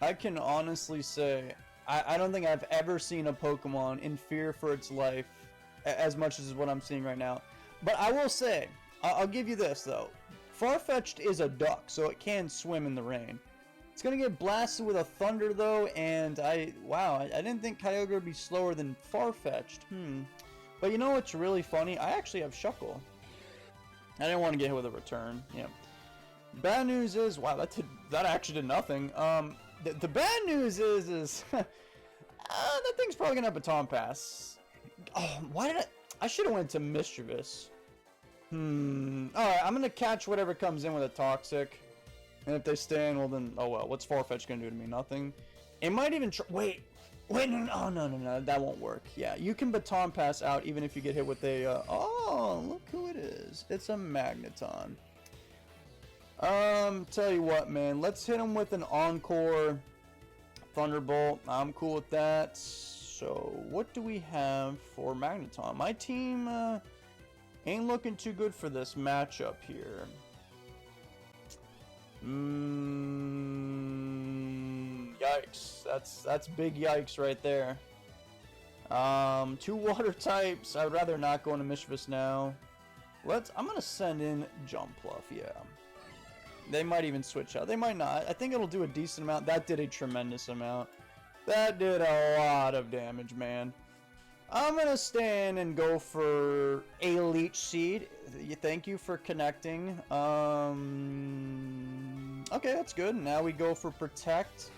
I can honestly say, I don't think I've ever seen a Pokemon in fear for its life as much as what I'm seeing right now. But I will say, I'll give you this though. Farfetch'd is a duck, so it can swim in the rain. It's gonna get blasted with a thunder though, and wow, I didn't think Kyogre would be slower than Farfetch'd. But you know what's really funny? I actually have Shuckle. I didn't want to get hit with a return. Yeah. Bad news is, wow, that actually did nothing. The bad news is that thing's probably gonna have a Baton Pass. Oh, why did I should have went to Mischievous. Alright, I'm gonna catch whatever comes in with a Toxic. And if they stay in, well then, oh well, what's Farfetch'd gonna do to me? Nothing. It might even wait, no, that won't work. Yeah, you can Baton Pass out even if you get hit with a, oh, look who it is. It's a Magneton. Tell you what, man, let's hit him with an Encore Thunderbolt. I'm cool with that. So, what do we have for Magneton? My team, ain't looking too good for this matchup here. Yikes. That's big yikes right there. 2 water types. I would rather not go into Mischievous now. I'm gonna send in Jumpluff, yeah. They might even switch out. They might not. I think it'll do a decent amount. That did a tremendous amount. That did a lot of damage, man. I'm gonna stand and go for a Leech Seed. Thank you for connecting. Okay, that's good. Now we go for Protect.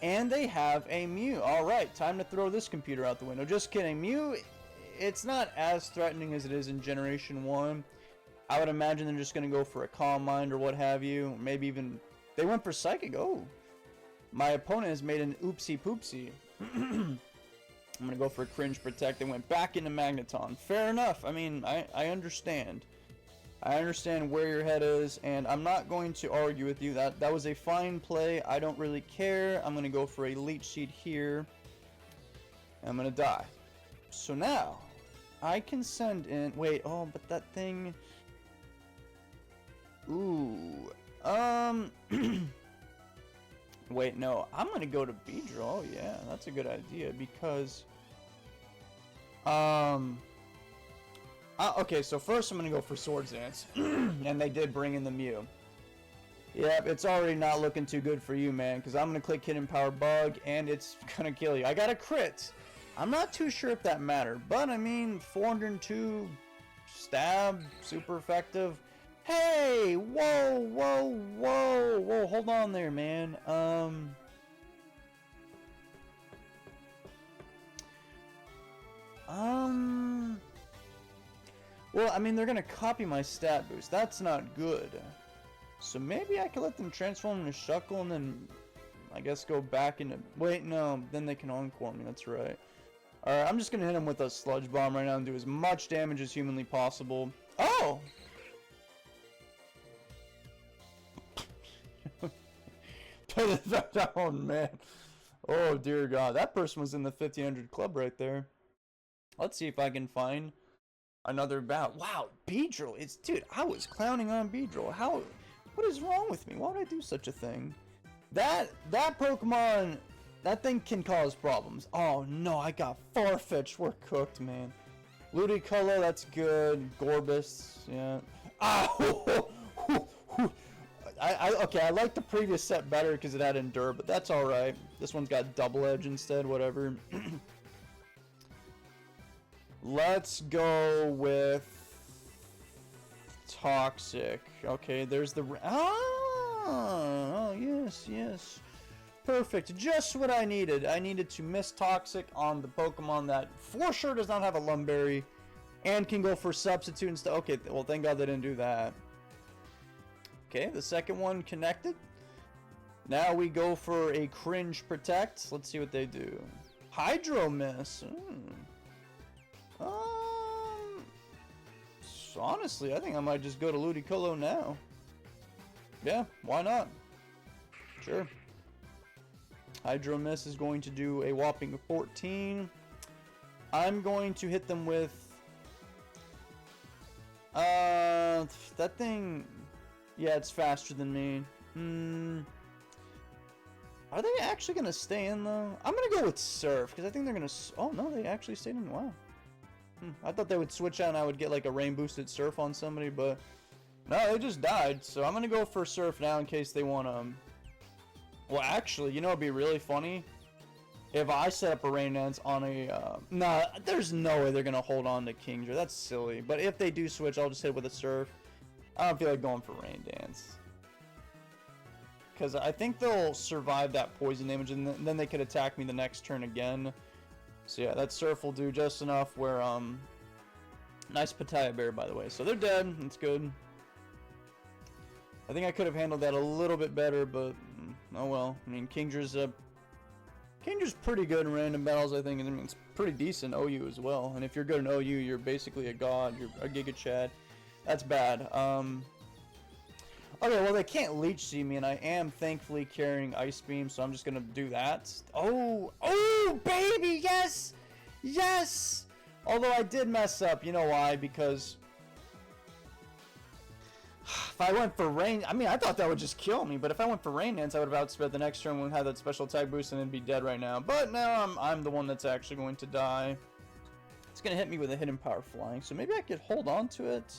And they have a Mew. Alright, time to throw this computer out the window. Just kidding. Mew, it's not as threatening as it is in Generation 1. I would imagine they're just going to go for a Calm Mind or what have you. Maybe even... They went for Psychic. Oh. My opponent has made an oopsie poopsie. I'm going to go for a Cringe Protect. They went back into Magneton. Fair enough. I mean, I understand. I understand where your head is, and I'm not going to argue with you. That was a fine play. I don't really care. I'm going to go for a Leech Seed here. And I'm going to die. So now, I can send in... Wait, oh, but that thing... Ooh. Wait, no. I'm going to go to Beedrill. Oh, yeah. That's a good idea, because... okay, so first I'm going to go for Swords Dance. And they did bring in the Mew. Yep, it's already not looking too good for you, man. Because I'm going to click Hidden Power Bug, and it's going to kill you. I got a crit. I'm not too sure if that mattered. But, I mean, 402 stab, super effective. Hey! Whoa, whoa, whoa! Whoa, hold on there, man. Well, I mean, they're gonna copy my stat boost. That's not good. So maybe I could let them transform into Shuckle and then, I guess, go back into... Wait, no. Then they can Encore me. That's right. Alright, I'm just gonna hit them with a Sludge Bomb right now and do as much damage as humanly possible. Oh! Put that down, man. Oh, dear God. That person was in the 1500 club right there. Let's see if I can find another bout. Wow, Beedrill. Dude, I was clowning on Beedrill. What is wrong with me? Why would I do such a thing? That Pokemon, that thing can cause problems. Oh, no, I got Farfetch'd. We're cooked, man. Ludicolo, that's good. Gorbis, yeah. Ow! Okay, I like the previous set better because it had Endure, but that's alright. This one's got Double Edge instead, whatever. Let's go with Toxic. Okay, there's the... Oh, yes, yes. Perfect, just what I needed. I needed to miss Toxic on the Pokemon that for sure does not have a Lumberry and can go for Substitute and stuff. Okay, well, thank God they didn't do that. Okay, the second one connected. Now we go for a Cringe Protect. Let's see what they do. Hydro Miss. So honestly, I think I might just go to Ludicolo now. Yeah, why not? Sure. Hydro Miss is going to do a whopping 14. I'm going to hit them with... that thing... Yeah, it's faster than me. Are they actually going to stay in, though? I'm going to go with Surf, because I think they're going to... Oh, no, they actually stayed in. Wow. I thought they would switch out and I would get, like, a rain-boosted Surf on somebody, but... No, they just died, so I'm going to go for Surf now in case they want, Well, actually, you know what would be really funny? If I set up a Rain Dance on a... Nah, there's no way they're going to hold on to Kyogre. That's silly. But if they do switch, I'll just hit with a Surf. I don't feel like going for Rain Dance. Because I think they'll survive that poison damage, and then they could attack me the next turn again. So yeah, that Surf will do just enough where, Nice Pataya Bear, by the way. So they're dead. That's good. I think I could have handled that a little bit better, but... Oh well. I mean, Kyogre's pretty good in random battles, I think. And I mean, it's pretty decent OU as well. And if you're good in OU, you're basically a god. You're a Giga Chad. That's bad. Okay, well, they can't Leech Seed me, and I am thankfully carrying Ice Beam, so I'm just gonna do that. Oh, baby, yes! Yes! Although I did mess up, you know why? Because if I went for Rain, I mean, I thought that would just kill me, but if I went for Rain Dance, I would have outsped the next turn when I had that special attack boost and then be dead right now. But now I'm the one that's actually going to die. It's gonna hit me with a Hidden Power Flying, so maybe I could hold on to it.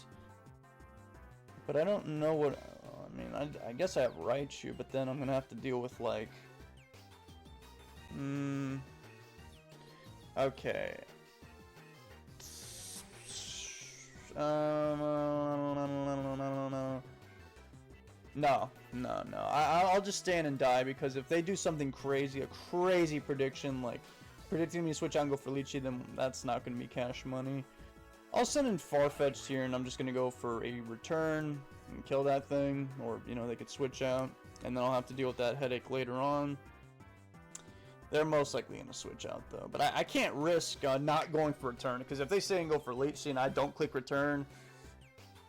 But I don't know what... I mean, I guess I have Raichu, but then I'm gonna have to deal with, like... Okay. No. I'll just stand and die, because if they do something crazy, a crazy prediction, like predicting me to switch out and go for Lychee, then that's not gonna be cash money. I'll send in Farfetch'd here, and I'm just gonna go for a return and kill that thing, or you know, they could switch out, and then I'll have to deal with that headache later on. They're most likely gonna switch out though, but I can't risk not going for return, because if they say and go for Lychee and I don't click return,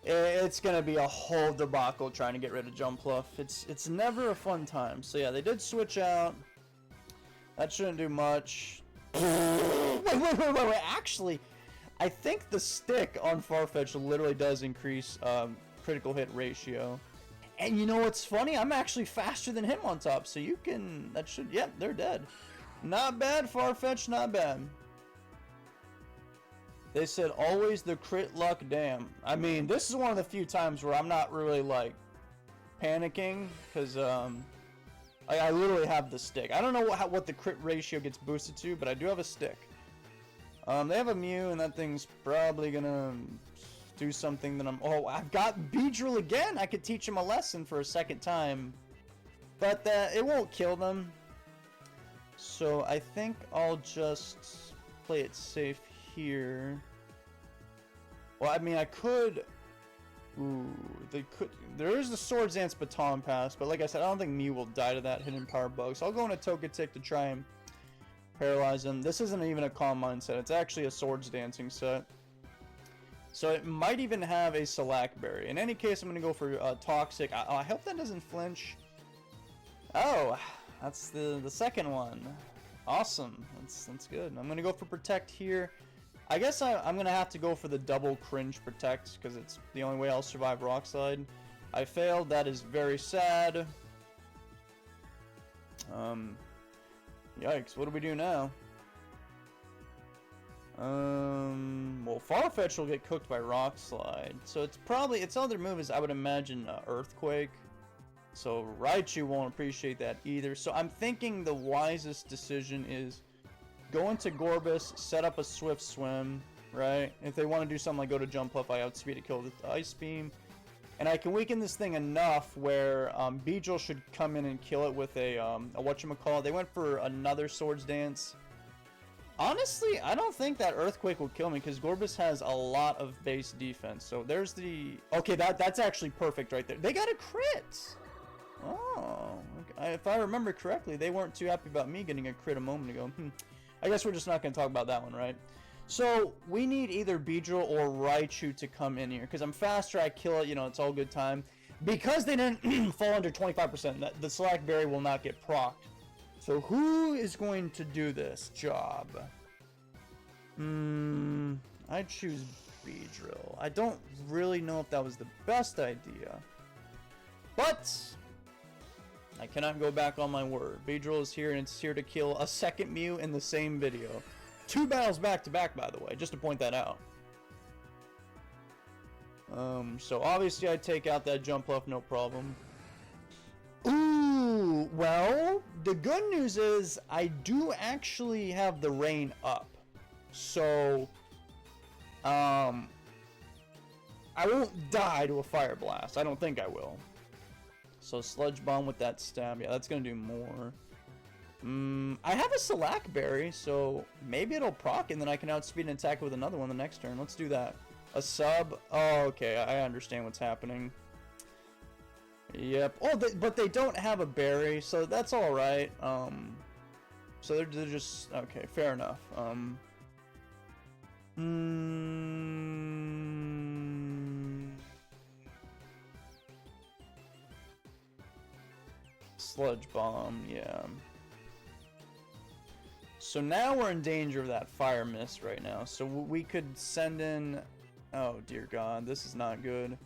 it's gonna be a whole debacle trying to get rid of Jumpluff. It's never a fun time. So yeah, they did switch out. That shouldn't do much. Wait. Actually, I think the stick on Farfetch'd literally does increase critical hit ratio. And you know what's funny? I'm actually faster than him on top, so you can... That should... Yep, they're dead. Not bad, Farfetch'd, not bad. They said, always the crit luck, damn. I mean, this is one of the few times where I'm not really, like, panicking, because, I literally have the stick. I don't know what the crit ratio gets boosted to, but I do have a stick. They have a Mew, and that thing's probably gonna do something that I'm... Oh, I've got Beedrill again! I could teach him a lesson for a second time. But it won't kill them. So I think I'll just play it safe here. Well, I mean, I could... Ooh, they could... There is the Swords Dance Baton Pass, but like I said, I don't think Mew will die to that Hidden Power Bug. So I'll go in a Togetic to try and paralyze him. This isn't even a Calm Mind set. It's actually a Swords Dancing set. So it might even have a Slack Berry. In any case, I'm going to go for Toxic. I hope that doesn't flinch. Oh, that's the second one. Awesome. That's good. I'm going to go for Protect here. I guess I'm going to have to go for the double Cringe Protect, because it's the only way I'll survive Rock Slide. I failed. That is very sad. Yikes. What do we do now? Well, Farfetch'd will get cooked by Rock Slide. So it's probably, its other move is, I would imagine, Earthquake. So Raichu won't appreciate that either. So I'm thinking the wisest decision is go into Gorbis, set up a Swift Swim, right? If they want to do something like go to Jumpluff, I outspeed it, kill the Ice Beam. And I can weaken this thing enough where Beedrill should come in and kill it with a whatchamacallit. They went for another Swords Dance. Honestly, I don't think that Earthquake will kill me, because Gorbis has a lot of base defense. So there's the... Okay, that's actually perfect right there. They got a crit! Oh, okay. If I remember correctly, they weren't too happy about me getting a crit a moment ago. I guess we're just not going to talk about that one, right? So, we need either Beedrill or Raichu to come in here, because I'm faster, I kill it, you know, it's all good time. Because they didn't fall under 25%, the Slack Berry will not get procced. So who is going to do this job? I choose Beedrill. I don't really know if that was the best idea. But I cannot go back on my word. Beedrill is here, and it's here to kill a second Mew in the same video. 2 battles back to back, by the way, just to point that out. So obviously I take out that Jumpluff, no problem. Ooh, well, the good news is I do actually have the rain up. So, I won't die to a Fire Blast. I don't think I will. So Sludge Bomb with that stab, yeah, that's gonna do more. I have a Slack Berry, so maybe it'll proc and then I can outspeed and attack with another one the next turn. Let's do that. A sub? Oh, okay, I understand what's happening. Yep. Oh, but they don't have a berry, so that's alright. So they're just... Okay, fair enough. Sludge Bomb, yeah. So now we're in danger of that Fire Mist right now. So we could send in... Oh, dear God, this is not good.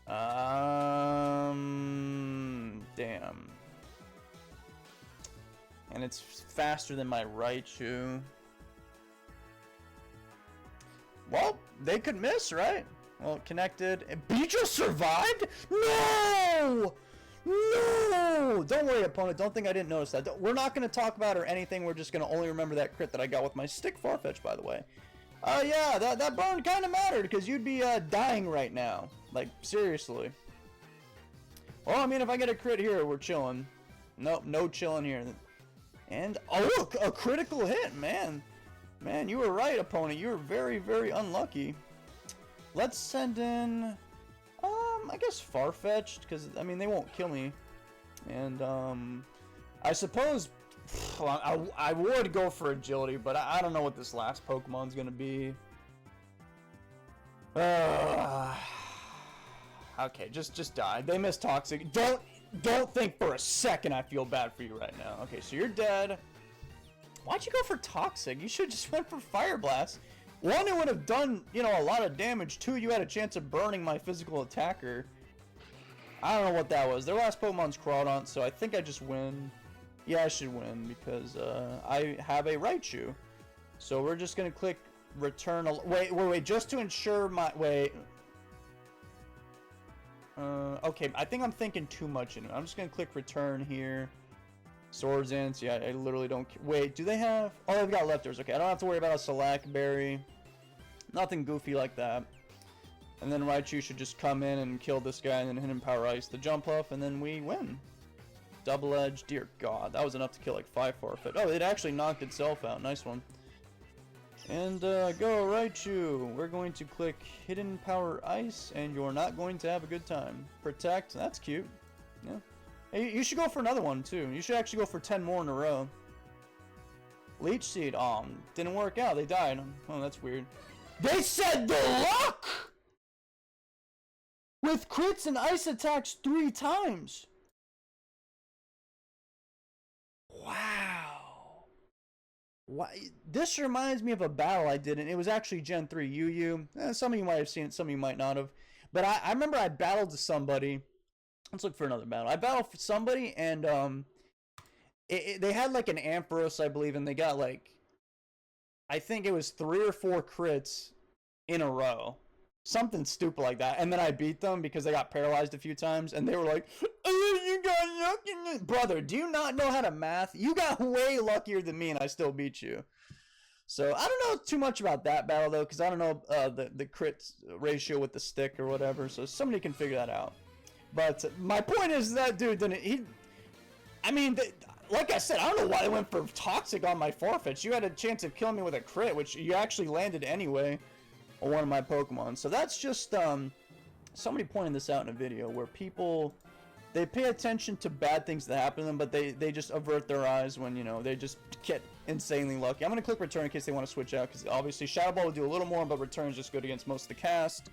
Damn. And it's faster than my Raichu. Well, they could miss, right? Well, connected. And Beedrill survived? No! No! Don't worry, opponent. Don't think I didn't notice that. We're not going to talk about or anything. We're just going to only remember that crit that I got with my stick Farfetch'd, by the way. Yeah, that burn kind of mattered, because you'd be dying right now. Like, seriously. Well, I mean, if I get a crit here, we're chilling. Nope, no chilling here. And, oh, look, a critical hit, man. Man, you were right, opponent. You were very, very unlucky. Let's send in, I guess Farfetch'd, because, I mean, they won't kill me. And, I suppose... I would go for agility, but I don't know what this last Pokemon's gonna be. Okay, just die. They missed Toxic. Don't think for a second I feel bad for you right now. Okay, so you're dead. Why'd you go for Toxic? You should just went for Fire Blast. One, it would have done, you know, a lot of damage. Two, you had a chance of burning my physical attacker. I don't know what that was. Their last Pokemon's Crawdaunt, so I think I just win. Yeah, I should win because I have a Raichu. So we're just gonna click return. Wait, just to ensure my okay, I think I'm thinking too much in it. I'm just gonna click return here. Swords in. So yeah, I literally don't. Wait, do they have? Oh, they've got leftovers. Okay, I don't have to worry about a Slack Berry. Nothing goofy like that. And then Raichu should just come in and kill this guy, and then hit him Power Ice the Jumpluff, and then we win. Double Edge, dear God, that was enough to kill like 5 Farfetch'd. Oh, it actually knocked itself out. Nice one. And go Raichu. We're going to click Hidden Power Ice, and you're not going to have a good time. Protect, that's cute. Yeah. Hey, you should go for another one too. You should actually go for 10 more in a row. Leech Seed, didn't work out. They died. Oh, that's weird. They said the luck with crits and ice attacks 3 times. Wow. Why? This reminds me of a battle I did, and it was actually Gen 3 UU. Some of you might have seen it, some of you might not have. But I remember I battled somebody. Let's look for another battle. I battled for somebody, and they had like an Ampharos, I believe, and they got like, I think it was 3 or 4 crits in a row. Something stupid like that. And then I beat them because they got paralyzed a few times, and they were like, oh, you got lucky. Brother, do you not know how to math? You got way luckier than me, and I still beat you. So I don't know too much about that battle, though, because I don't know the crit ratio with the stick or whatever, so somebody can figure that out. But my point is that dude didn't... I mean, like I said, I don't know why they went for Toxic on my Farfetch'd. You had a chance of killing me with a crit, which you actually landed anyway on one of my Pokemon. So that's just somebody pointed this out in a video where people, they pay attention to bad things that happen to them, but they just avert their eyes when, you know, they just get insanely lucky. I'm going to click return in case they want to switch out, because obviously Shadow Ball will do a little more, but return is just good against most of the cast.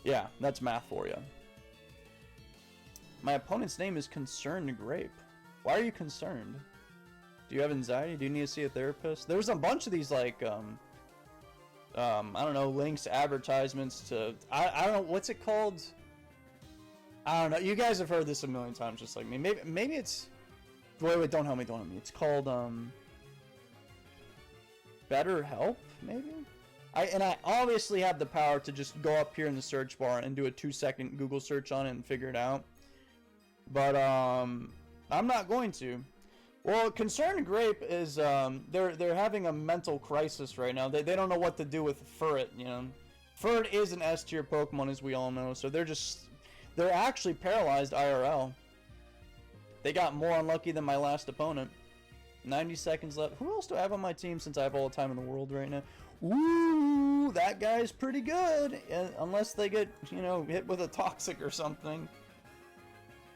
Yeah, that's math for you. My opponent's name is Concerned Grape. Why are you concerned? Do you have anxiety? Do you need to see a therapist? There's a bunch of these, like, I don't know, links, advertisements to, I don't know, what's it called? I don't know. You guys have heard this a million times, just like me. Maybe it's. Wait, don't help me, don't help me. It's called Better Help, maybe. I obviously have the power to just go up here in the search bar and do a 2-second Google search on it and figure it out. But I'm not going to. Well, Concerned Grape is they're having a mental crisis right now. They don't know what to do with Furret, you know. Furret is an S tier Pokemon, as we all know, so they're actually paralyzed IRL. They got more unlucky than my last opponent. 90 seconds left. Who else do I have on my team since I have all the time in the world right now? Ooh, that guy's pretty good. Unless they get, you know, hit with a Toxic or something.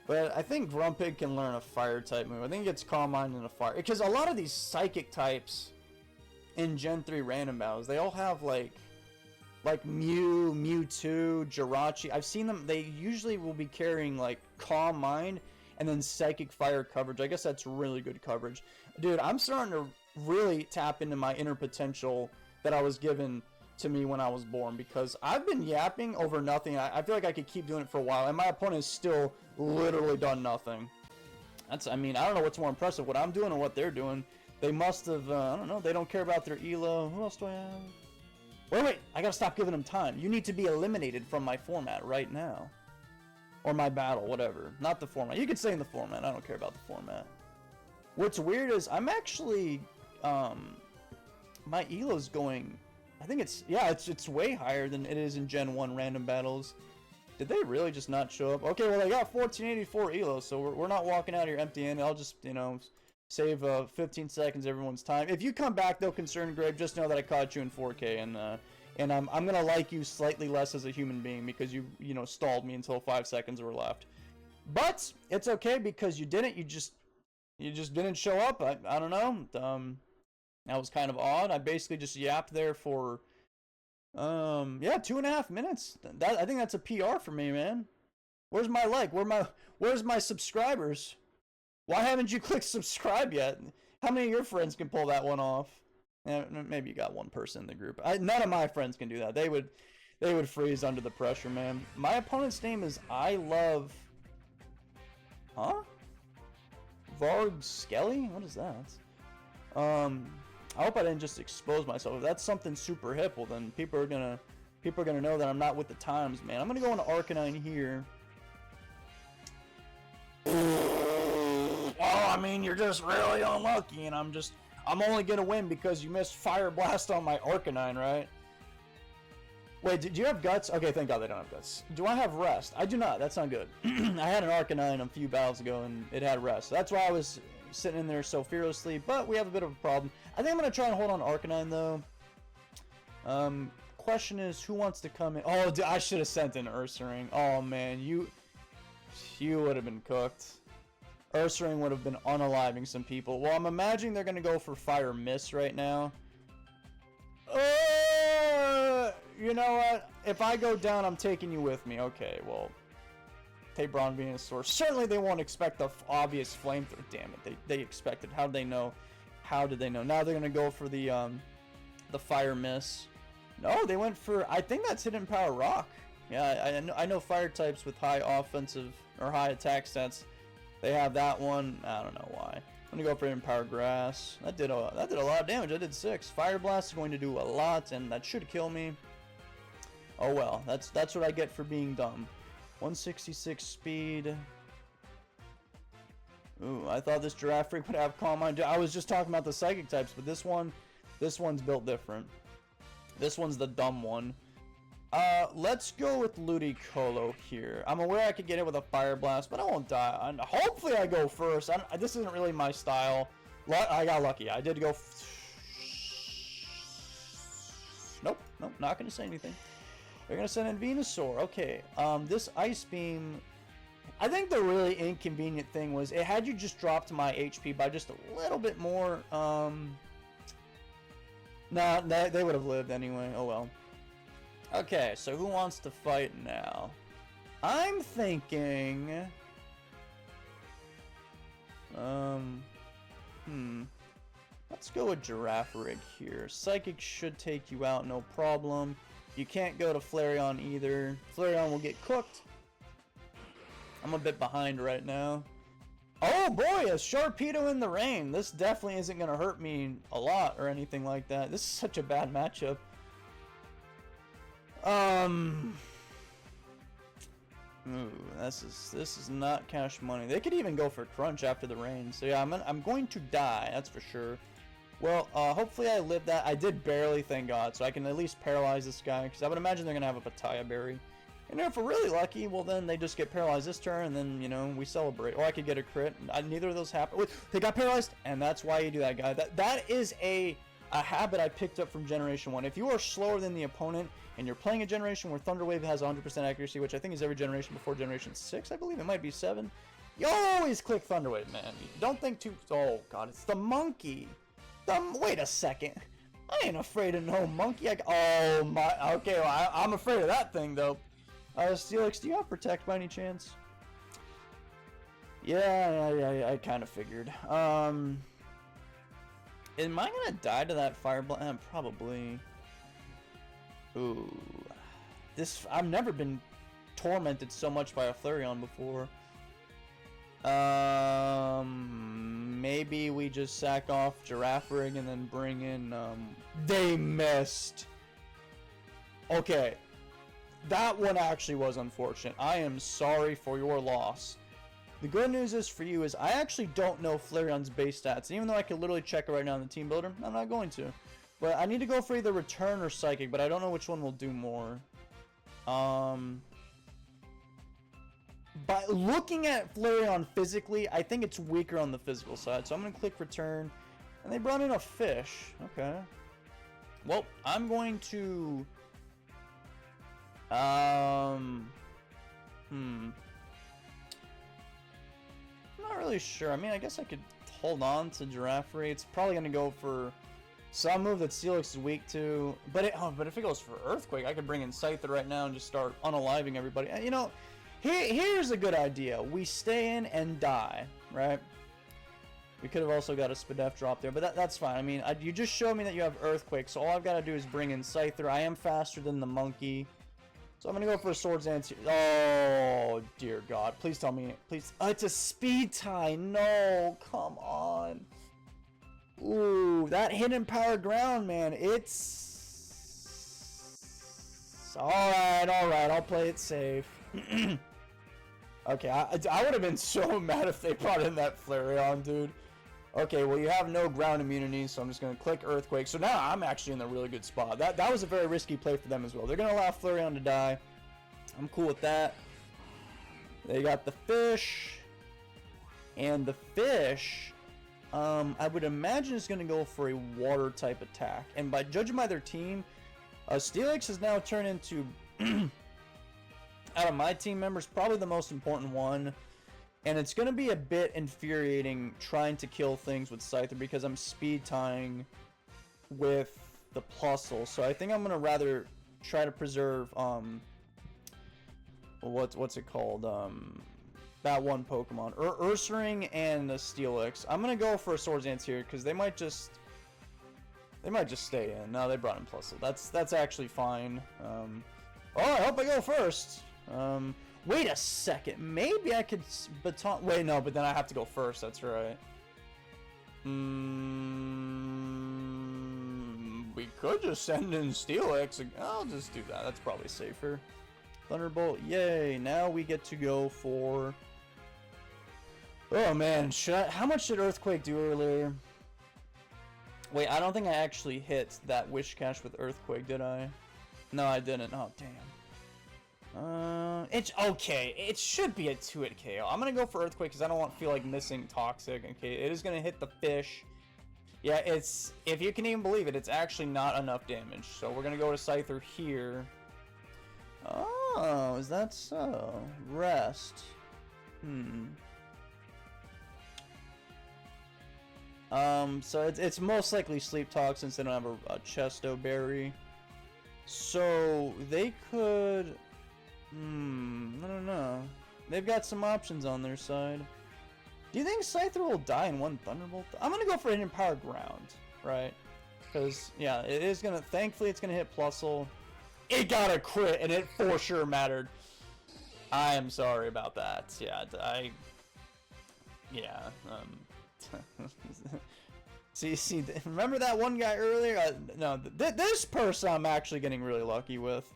But I think Grumpig can learn a fire type move. I think it's Calm Mind and a fire. Because a lot of these psychic types in Gen 3 random battles, they all have like Mew, Mewtwo, Jirachi. I've seen them, they usually will be carrying like Calm Mind and then Psychic Fire coverage. I guess that's really good coverage. Dude, I'm starting to really tap into my inner potential that I was given to me when I was born, because I've been yapping over nothing. I feel like I could keep doing it for a while, and my opponent has still literally done nothing. I mean, I don't know what's more impressive, what I'm doing or what they're doing. They must have, I don't know, they don't care about their elo. Who else do I have? Wait, I gotta stop giving them time. You need to be eliminated from my format right now. Or my battle, whatever. Not the format. You could say in the format. I don't care about the format. What's weird is I'm actually, my elo's going, I think it's, yeah, it's way higher than it is in Gen 1 random battles. Did they really just not show up? Okay, well, they got 1484 elo, so we're not walking out here empty-handed. I'll just, you know, save 15 seconds everyone's time. If you come back, though, Concerned Grape, just know that I caught you in 4K, and I'm gonna like you slightly less as a human being because you know, stalled me until 5 seconds were left. But it's okay because you didn't. You just didn't show up. I don't know. That was kind of odd. I basically just yapped there for yeah, 2.5 minutes. I think that's a PR for me, man. Where's my like? Where's my subscribers? Why haven't you clicked subscribe yet? How many of your friends can pull that one off? Maybe you got one person in the group. None of my friends can do that. They would freeze under the pressure, man. My opponent's name is I Love. Huh? Varg Skelly? What is that? I hope I didn't just expose myself. If that's something super hip, well then people are gonna know that I'm not with the times, man. I'm gonna go into Arcanine here. Oh, I mean, you're just really unlucky, and I'm only gonna win because you missed Fire Blast on my Arcanine, right? Wait, do you have Guts? Okay, thank God they don't have Guts. Do I have Rest? I do not. That's not good. I had an Arcanine a few battles ago, and it had Rest. That's why I was sitting in there so fearlessly, but we have a bit of a problem. I think I'm going to try and hold on Arcanine, though. Question is, who wants to come in? Oh, dude, I should have sent in Ursaring. Oh, man, you would have been cooked. Ursaring would have been unaliving some people. Well, I'm imagining they're going to go for Fire Mist right now. You know what? If I go down, I'm taking you with me. Okay, well, Tabron Venusaur. Certainly they won't expect the obvious flamethrower. Damn it, they expected. How did they know? How did they know? Now they're gonna go for the Fire Mist. No, they went for, I think that's Hidden Power Rock. Yeah, I know fire types with high offensive or high attack stats. They have that one. I don't know why. I'm gonna go for Hidden Power Grass. That did a lot of damage. I did 6. Fire Blast is going to do a lot, and that should kill me. Oh well, that's what I get for being dumb. 166 speed. Ooh, I thought this Giraffe Freak would have Calm Mind. I was just talking about the Psychic types, but this one's built different. This one's the dumb one. Let's go with Ludicolo here. I'm aware I could get it with a Fire Blast, but I won't die. Hopefully I go first. This isn't really my style. I got lucky. I did go... Nope, not gonna say anything. They're gonna send in Venusaur. Okay, this Ice Beam... I think the really inconvenient thing was, it had you just dropped my HP by just a little bit more. Nah, they would have lived anyway. Oh well. Okay, so who wants to fight now? I'm thinking... Let's go with Giraffe Rig here. Psychic should take you out, no problem. You can't go to Flareon either. Flareon will get cooked. I'm a bit behind right now. Oh boy, a Sharpedo in the rain. This definitely isn't going to hurt me a lot or anything like that. This is such a bad matchup. Ooh, this is not cash money. They could even go for crunch after the rain. So yeah, I'm going to die, that's for sure. Well, hopefully I live that. I did barely, thank God, so I can at least paralyze this guy, because I would imagine they're going to have a Pataya Berry. And if we're really lucky, well then they just get paralyzed this turn, and then, you know, we celebrate. Or I could get a crit. Neither of those happened. Wait, they got paralyzed, and that's why you do that, guy. That is a habit I picked up from Generation 1. If you are slower than the opponent, and you're playing a generation where Thunder Wave has 100% accuracy, which I think is every generation before Generation 6, I believe. It might be 7. You always click Thunder Wave, man. Don't think too... Oh, God, it's the monkey. Wait a second. I ain't afraid of no monkey. Oh, my... Okay, well, I'm afraid of that thing, though. Steelix, do you have Protect by any chance? Yeah, I kind of figured. Am I gonna die to that Fire Blast? Probably. Ooh. I've never been tormented so much by a Flareon before. Maybe we just sack off Girafarig and then bring in, They missed! Okay. That one actually was unfortunate. I am sorry for your loss. The good news is for you is I actually don't know Flareon's base stats. And even though I could literally check it right now in the team builder, I'm not going to. But I need to go for either Return or Psychic, but I don't know which one will do more. By looking at Flareon physically, I think it's weaker on the physical side. So I'm going to click Return. And they brought in a fish. Okay. Well, I'm going to... I'm not really sure. I mean, I guess I could hold on to Girafarig. It's probably going to go for some move that Steelix is weak to. But if it goes for Earthquake, I could bring in Scyther right now and just start unaliving everybody. You know, here's a good idea. We stay in and die, right? We could have also got a Spadef drop there, but that's fine. I mean, you just showed me that you have Earthquake, so all I've got to do is bring in Scyther. I am faster than the monkey. So I'm going to go for a Swords Dance here. Oh, dear God. Please tell me. Please. It's a speed tie. No. Come on. Ooh, that hidden power ground, man. It's... Alright. I'll play it safe. Okay, I would have been so mad if they brought in that Flareon, dude. Okay, well, you have no ground immunity, so I'm just going to click Earthquake. So now I'm actually in a really good spot. That was a very risky play for them as well. They're going to allow Flareon to die. I'm cool with that. They got the fish. And the fish, I would imagine is going to go for a water-type attack. And by judging by their team, Steelix has now turned into, out of my team members, probably the most important one. And it's going to be a bit infuriating trying to kill things with Scyther because I'm speed tying with the Plusle. So I think I'm going to rather try to preserve, what's it called? That one Pokemon. Ursaring and the Steelix. I'm going to go for a Swords Dance here because they might just stay in. No, they brought in Plusle. That's actually fine. Oh, I hope I go first. Wait a second. Maybe I could baton... Wait, no, but then I have to go first. That's right. We could just send in Steelix. I'll just do that. That's probably safer. Thunderbolt. Yay. Now we get to go for... Oh, man. How much did Earthquake do earlier? Wait, I don't think I actually hit that Wish Cache with Earthquake, did I? No, I didn't. Oh, damn. It's okay. It should be a 2-hit KO. I'm gonna go for Earthquake because I don't feel like missing Toxic. Okay, it is gonna hit the fish. Yeah, it's, if you can even believe it, it's actually not enough damage. So we're gonna go to Scyther here. Oh, is that so? Rest. So it's most likely Sleep Talk since they don't have a Chesto Berry. So they could. I don't know. They've got some options on their side. Do you think Scyther will die in one Thunderbolt? I'm gonna go for Hidden Power Ground, right? Because, yeah, it is gonna... Thankfully, it's gonna hit Plusle. It got a crit, and it for sure mattered. I am sorry about that. Yeah, yeah. See, remember that one guy earlier? No, this person I'm actually getting really lucky with.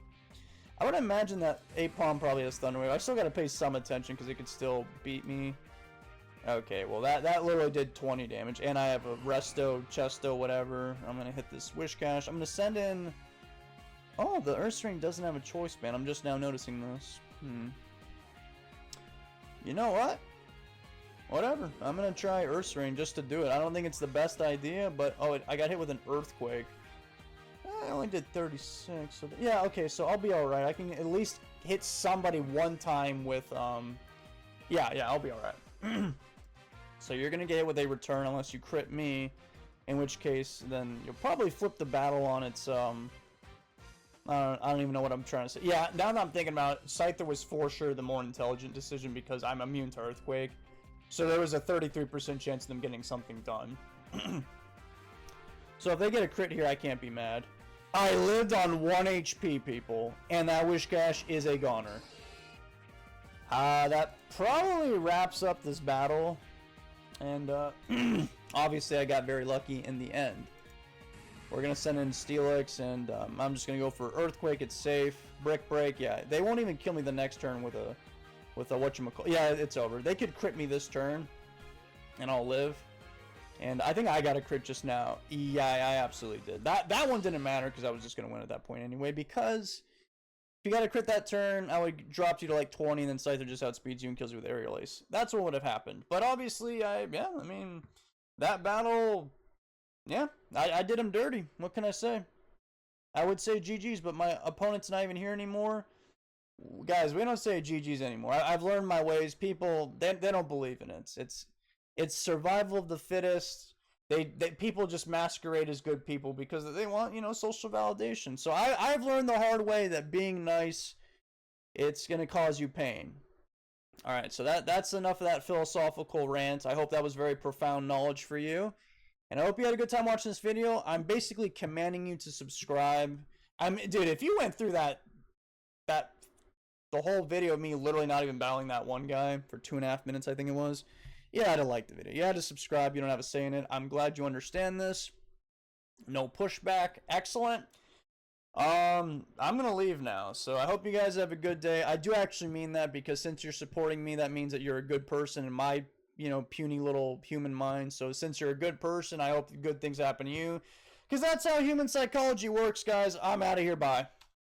I would imagine that Apom probably has Thunder Wave. I still gotta pay some attention because it could still beat me. Okay, well that literally did 20 damage, and I have a Resto, Chesto, whatever. I'm gonna hit this Whiscash. I'm gonna send in. Oh, the Earth String doesn't have a choice band. I'm just now noticing this. You know what? Whatever. I'm gonna try Earth Rain just to do it. I don't think it's the best idea, but I got hit with an Earthquake. I only did 36. So yeah, okay. So I'll be all right. I can at least hit somebody one time with yeah, I'll be all right. So you're gonna get hit with a return unless you crit me, in which case then you'll probably flip the battle on its I don't even know what I'm trying to say. Yeah, now that I'm thinking about it, Scyther was for sure the more intelligent decision because I'm immune to Earthquake. So there was a 33% chance of them getting something done. So if they get a crit here, I can't be mad. I lived on 1 HP, people, and that Whiscash is a goner. That probably wraps up this battle, and obviously I got very lucky in the end. We're gonna send in Steelix, and I'm just gonna go for Earthquake. It's safe. Brick Break, yeah. They won't even kill me the next turn with a whatchamacallit. Yeah, it's over. They could crit me this turn, and I'll live. And I think I got a crit just now. Yeah, I absolutely did. That one didn't matter because I was just gonna win at that point anyway. Because if you got a crit that turn, I would drop you to like 20, and then Scyther just outspeeds you and kills you with Aerial Ace. That's what would have happened. But obviously, I mean, that battle. Yeah, I did him dirty. What can I say? I would say GG's, but my opponent's not even here anymore. Guys, we don't say GG's anymore. I've learned my ways. People, they don't believe in it. It's survival of the fittest. People just masquerade as good people because they want, social validation. So I've learned the hard way that being nice, it's going to cause you pain. All right, so that's enough of that philosophical rant. I hope that was very profound knowledge for you. And I hope you had a good time watching this video. I'm basically commanding you to subscribe. Dude, if you went through the whole video of me literally not even battling that one guy for 2.5 minutes, I think it was, you had to like the video. You had to subscribe. You don't have a say in it. I'm glad you understand this. No pushback. Excellent. I'm gonna leave now. So I hope you guys have a good day. I do actually mean that because since you're supporting me, that means that you're a good person in my puny little human mind. So since you're a good person, I hope good things happen to you. Because that's how human psychology works, guys. I'm out of here. Bye.